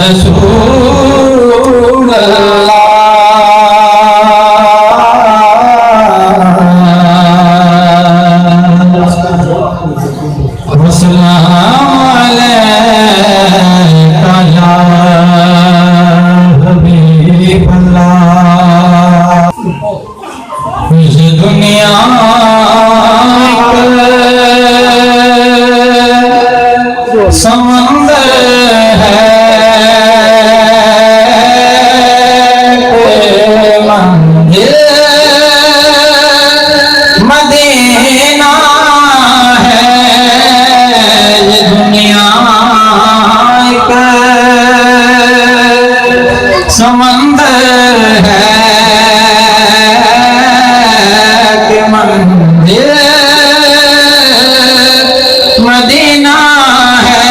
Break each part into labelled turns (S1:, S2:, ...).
S1: रसूल अल्लाह इस दुनिया समंदर है मंजिल मदीना है। ये दुनिया का समंदर है कि मंजिल मदीना है।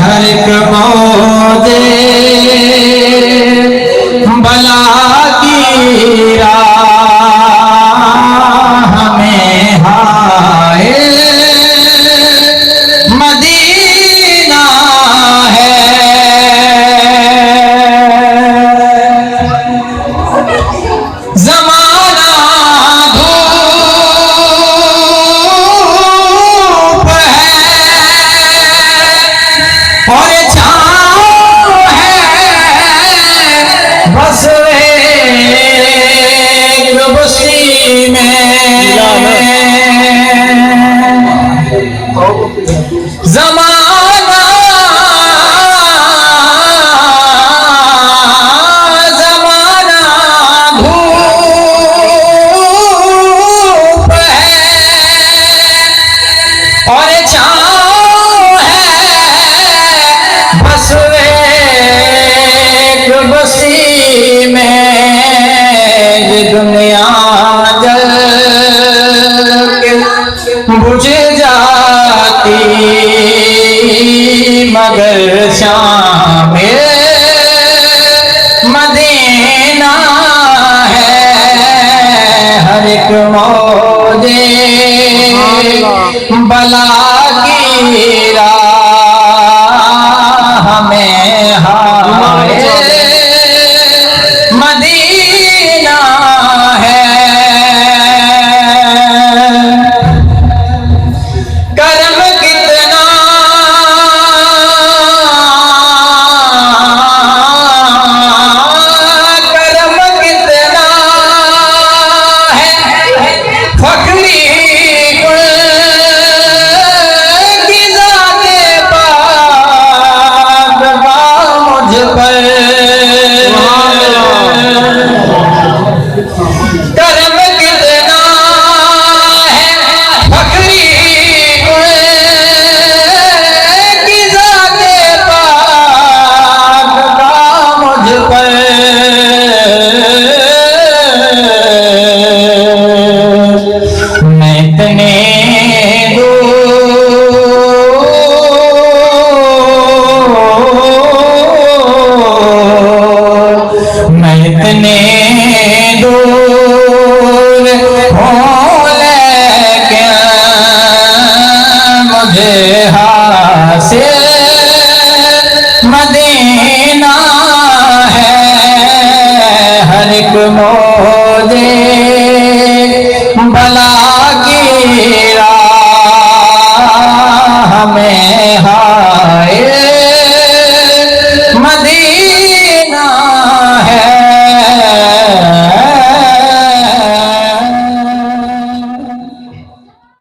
S1: हर एक मौजे बला की राह में हाय मदीना है। ज़माना धूप है और छाँव है, बस एक बस्ती में। ज़माना धूप है और छाँव है, बस एक बस्ती में। ये दुनिया जल के बुझ जाती मगर शामिल मदीना है। हर एक मौजे बला